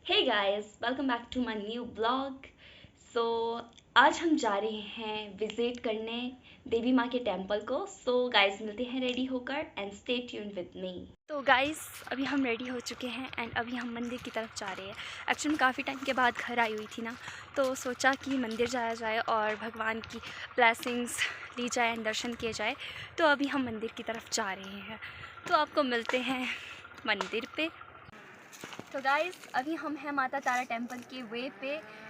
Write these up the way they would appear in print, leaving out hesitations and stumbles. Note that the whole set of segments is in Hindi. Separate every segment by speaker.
Speaker 1: Hey guys, welcome back to my new vlog. So आज हम जा रहे हैं विजिट करने देवी माँ के टेम्पल को. So guys मिलते हैं रेडी होकर and stay tuned with me. तो गाइस अभी हम रेडी हो चुके हैं एंड अभी हम मंदिर की तरफ जा रहे हैं. एक्चुअली काफ़ी टाइम के बाद घर आई हुई थी ना, तो सोचा कि मंदिर जाया जाए और भगवान की ब्लेसिंग्स ली जाए एंड दर्शन किए जाए. तो अभी हम मंदिर की तरफ जा रहे हैं, तो आपको मिलते हैं मंदिर पे. तो गाइस अभी हम हैं माता तारा टेम्पल के वे पे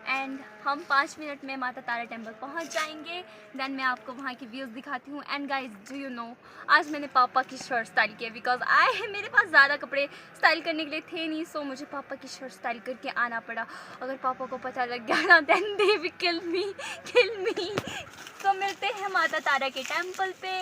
Speaker 1: एंड हम 5 मिनट में माता तारा टेम्पल पहुंच जाएंगे. देन मैं आपको वहां की व्यूज़ दिखाती हूँ. And guys do you know, आज मैंने पापा की शर्ट स्टाइल की है बिकॉज मेरे पास ज़्यादा कपड़े स्टाइल करने के लिए थे नहीं. सो मुझे पापा की शर्ट स्टाइल करके आना पड़ा. अगर पापा को पता लग गया ना देन दे विल किल मी. तो मिलते हैं माता तारा के टेम्पल पे.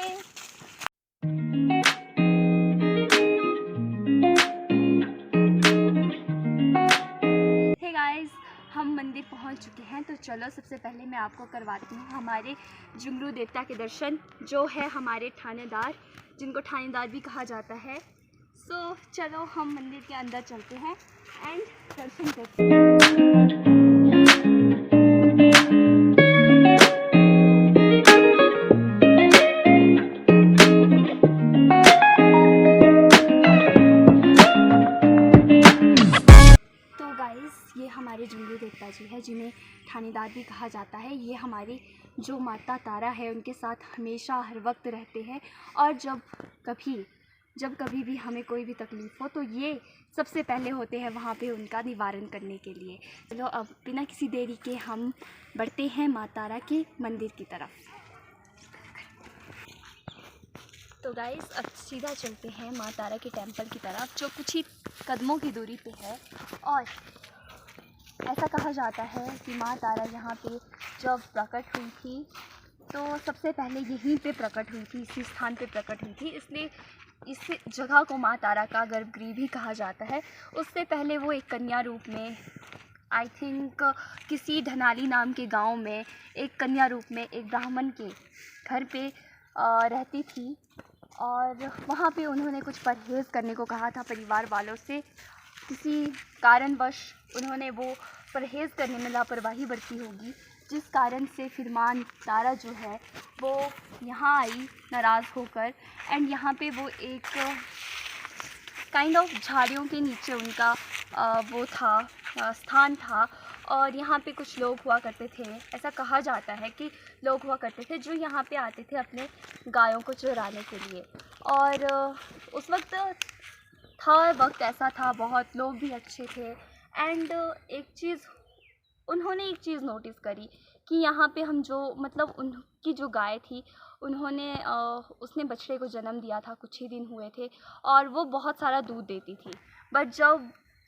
Speaker 1: हम मंदिर पहुंच चुके हैं, तो चलो सबसे पहले मैं आपको करवाती हूँ हमारे जुगनू देवता के दर्शन, जो है हमारे थानेदार, जिनको थानेदार भी कहा जाता है. सो चलो हम मंदिर के अंदर चलते हैं एंड दर्शन करते हैं. ये हमारे जुगनू देवता जी है, जिन्हें थानेदार भी कहा जाता है. ये हमारी जो माता तारा है उनके साथ हमेशा हर वक्त रहते हैं. और जब कभी भी हमें कोई भी तकलीफ़ हो तो ये सबसे पहले होते हैं वहाँ पे उनका निवारण करने के लिए. चलो अब बिना किसी देरी के हम बढ़ते हैं माता तारा के मंदिर की तरफ. तो गाइस अब सीधा चलते हैं माता तारा के टेम्पल की तरफ, जो कुछ ही कदमों की दूरी पे है. और ऐसा कहा जाता है कि माँ तारा यहाँ पे जब प्रकट हुई थी तो सबसे पहले यहीं पे प्रकट हुई थी, इसी स्थान पे प्रकट हुई थी. इसलिए इस जगह को माँ तारा का गर्भगृह भी कहा जाता है. उससे पहले वो एक कन्या रूप में, आई थिंक किसी धनाली नाम के गांव में एक कन्या रूप में एक ब्राह्मण के घर पे रहती थी. और वहाँ पे उन्होंने कुछ परहेज़ करने को कहा था परिवार वालों से. किसी कारणवश उन्होंने वो परहेज़ करने में लापरवाही बरती होगी, जिस कारण से फिर माँ तारा जो है वो यहाँ आई नाराज़ होकर. एंड यहाँ पे वो एक काइंड ऑफ झाड़ियों के नीचे उनका वो था, स्थान था. और यहाँ पे कुछ लोग हुआ करते थे. ऐसा कहा जाता है कि लोग हुआ करते थे जो यहाँ पे आते थे अपने गायों को चराने के लिए. और उस वक्त वक्त ऐसा था, बहुत लोग भी अच्छे थे. एंड उन्होंने एक चीज़ नोटिस करी कि यहाँ पे हम जो मतलब उनकी जो गाय थी, उन्होंने उसने बछड़े को जन्म दिया था, कुछ ही दिन हुए थे और वो बहुत सारा दूध देती थी. बट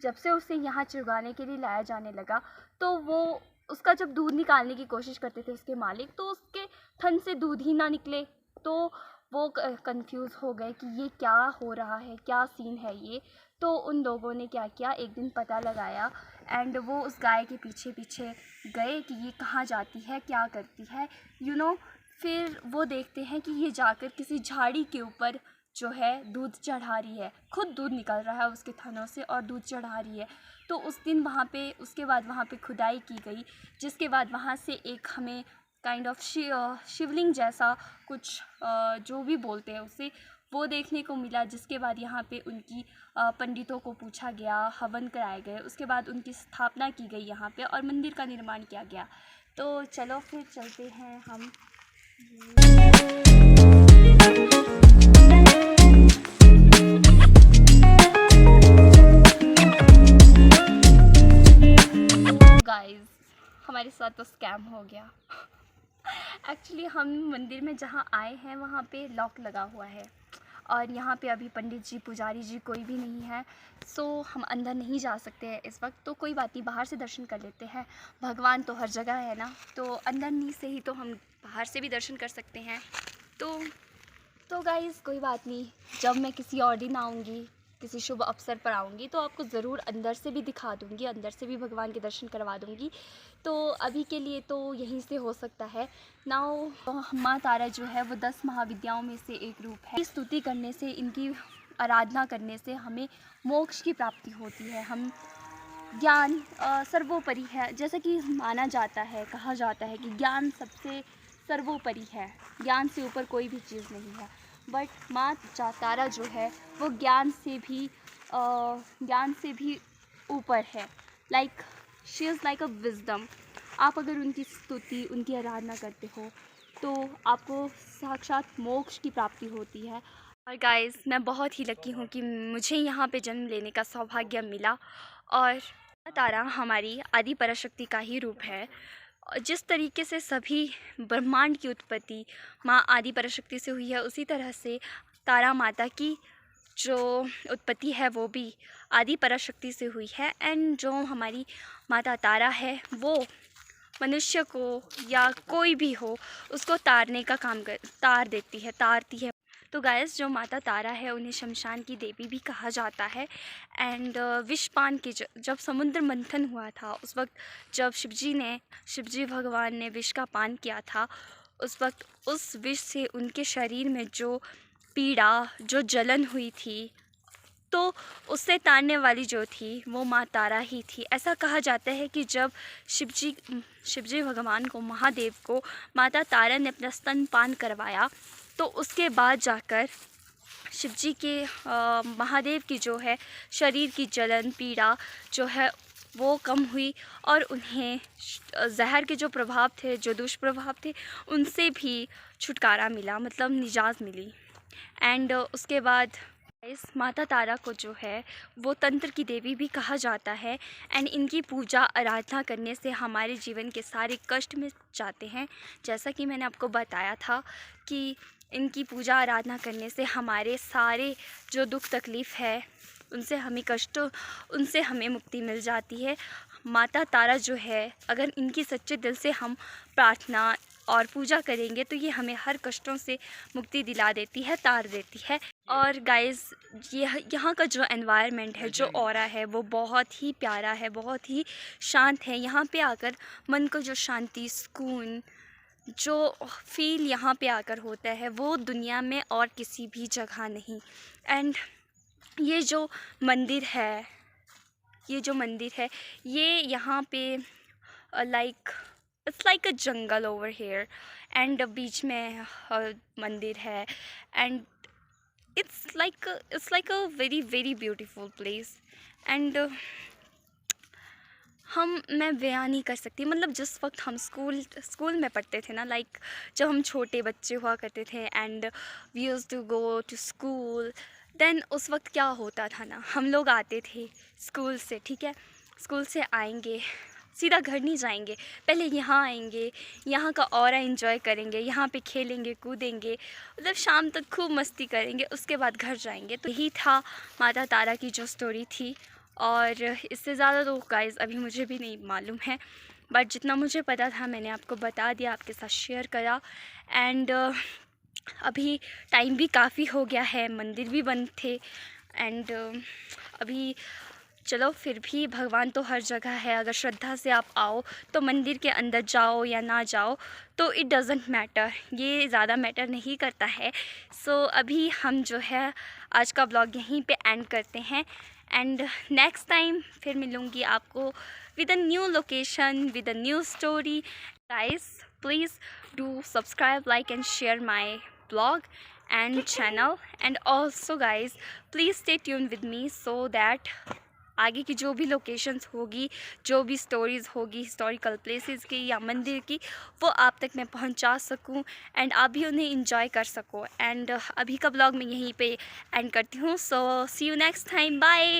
Speaker 1: जब से उसे यहाँ चुगाने के लिए लाया जाने लगा, तो वो उसका जब दूध निकालने की कोशिश करते थे उसके मालिक, तो उसके थन से दूध ही ना निकले. तो वो कंफ्यूज हो गए कि ये क्या हो रहा है, क्या सीन है ये. तो उन लोगों ने क्या किया, एक दिन पता लगाया एंड वो उस गाय के पीछे पीछे गए कि ये कहाँ जाती है, क्या करती है, यू नो. फिर वो देखते हैं कि ये जाकर किसी झाड़ी के ऊपर जो है दूध चढ़ा रही है, खुद दूध निकल रहा है उसके थनों से और दूध चढ़ा रही है. तो उस दिन वहाँ पे, उसके बाद वहाँ पे खुदाई की गई, जिसके बाद वहाँ से एक हमें काइंड ऑफ शिवलिंग जैसा कुछ, जो भी बोलते हैं उसे, वो देखने को मिला. जिसके बाद यहाँ पे उनकी पंडितों को पूछा गया, हवन कराए गए, उसके बाद उनकी स्थापना की गई यहाँ पे और मंदिर का निर्माण किया गया. तो चलो फिर चलते हैं हम. गाइस हमारे साथ तो स्कैम हो गया. एक्चुअली हम मंदिर में जहाँ आए हैं वहाँ पे लॉक लगा हुआ है और यहाँ पे अभी पंडित जी, पुजारी जी कोई भी नहीं है. सो हम अंदर नहीं जा सकते हैं इस वक्त. तो कोई बात नहीं, बाहर से दर्शन कर लेते हैं. भगवान तो हर जगह है ना, तो अंदर नहीं से ही तो हम बाहर से भी दर्शन कर सकते हैं. तो गाइज़ कोई बात नहीं, जब मैं किसी और दिन आऊँगी, किसी शुभ अवसर पर आऊँगी, तो आपको ज़रूर अंदर से भी दिखा दूँगी, अंदर से भी भगवान के दर्शन करवा दूँगी. तो अभी के लिए तो यहीं से हो सकता है. नाउ माँ तारा जो है वो 10 महाविद्याओं में से एक रूप है. स्तुति करने से, इनकी आराधना करने से हमें मोक्ष की प्राप्ति होती है. ज्ञान सर्वोपरि है। जैसा कि माना जाता है, कहा जाता है कि ज्ञान सबसे सर्वोपरि है, ज्ञान से ऊपर कोई भी चीज़ नहीं है। बट माँ तारा जो है वो ज्ञान से भी ऊपर है। Like she is like a wisdom. आप अगर उनकी स्तुति, उनकी आराधना करते हो तो आपको साक्षात मोक्ष की प्राप्ति होती है। और गाइस, मैं बहुत ही लकी हूँ कि मुझे यहाँ पे जन्म लेने का सौभाग्य मिला। और तारा हमारी आदि पराशक्ति का ही रूप है। जिस तरीके से सभी ब्रह्मांड की उत्पत्ति माँ आदि पराशक्ति से हुई है, उसी तरह से तारा माता की जो उत्पत्ति है वो भी आदि पराशक्ति से हुई है। एंड जो हमारी माता तारा है वो मनुष्य को या कोई भी हो उसको तारने का काम तारती है। तो गाइस, जो माता तारा है उन्हें शमशान की देवी भी कहा जाता है। एंड विषपान के जब समुद्र मंथन हुआ था, उस वक्त जब शिवजी भगवान ने विष का पान किया था, उस वक्त उस विष से उनके शरीर में जो पीड़ा, जो जलन हुई थी, तो उससे तारने वाली जो थी वो माँ तारा ही थी। ऐसा कहा जाता है कि जब शिवजी भगवान को, महादेव को माता तारा ने अपना स्तनपान करवाया, तो उसके बाद जाकर शिवजी के महादेव की जो है शरीर की जलन, पीड़ा जो है वो कम हुई और उन्हें जहर के जो प्रभाव थे, जो दुष्प्रभाव थे, उनसे भी छुटकारा मिला, मतलब निजात मिली। एंड उसके बाद इस माता तारा को जो है वो तंत्र की देवी भी कहा जाता है। एंड इनकी पूजा आराधना करने से हमारे जीवन के सारे कष्ट मिट जाते हैं। जैसा कि मैंने आपको बताया था कि इनकी पूजा आराधना करने से हमारे सारे जो दुख तकलीफ़ है उनसे हमें मुक्ति मिल जाती है। माता तारा जो है, अगर इनकी सच्चे दिल से हम प्रार्थना और पूजा करेंगे तो ये हमें हर कष्टों से मुक्ति दिला देती है, तार देती है। और गाइस, यहाँ का जो एनवायरनमेंट है, जो ऑरा है, वो बहुत ही प्यारा है, बहुत ही शांत है। यहाँ पे आकर मन को जो शांति, सुकून, जो फील यहाँ पे आकर होता है वो दुनिया में और किसी भी जगह नहीं। एंड ये जो मंदिर है, ये यहाँ पे it's like a jungle over here. And बीच में मंदिर है। And it's like a very very beautiful place. And मैं बयान नहीं कर सकती, मतलब जिस वक्त हम स्कूल में पढ़ते थे ना, लाइक जब हम छोटे बच्चे हुआ करते थे and we used to go to school, then उस वक्त क्या होता था ना, हम लोग आते थे स्कूल से, ठीक है, स्कूल से आएंगे, सीधा घर नहीं जाएंगे, पहले यहाँ आएंगे, यहाँ का ऑरा एंजॉय करेंगे, यहाँ पे खेलेंगे कूदेंगे, मतलब शाम तक खूब मस्ती करेंगे, उसके बाद घर जाएंगे। तो यही था माता तारा की जो स्टोरी थी। और इससे ज़्यादा तो गाइस अभी मुझे भी नहीं मालूम है, बट जितना मुझे पता था मैंने आपको बता दिया, आपके साथ शेयर करा। एंड अभी टाइम भी काफ़ी हो गया है, मंदिर भी बंद थे। एंड अभी चलो, फिर भी भगवान तो हर जगह है। अगर श्रद्धा से आप आओ तो मंदिर के अंदर जाओ या ना जाओ तो इट डज़ंट मैटर, ये ज़्यादा मैटर नहीं करता है। सो अभी हम जो है आज का ब्लॉग यहीं पे एंड करते हैं। एंड नेक्स्ट टाइम फिर मिलूँगी आपको with a new location, with a new story. Guys, please do subscribe, like and share my blog and channel. And also guys, please stay tuned with me so that आगे की जो भी लोकेशंस होगी, जो भी स्टोरीज़ होगी हिस्टोरिकल प्लेसेस की या मंदिर की, वो आप तक मैं पहुंचा सकूं एंड आप भी उन्हें इंजॉय कर सको। एंड अभी का ब्लॉग मैं यहीं पे एंड करती हूँ। सो सी यू नेक्स्ट टाइम, बाय।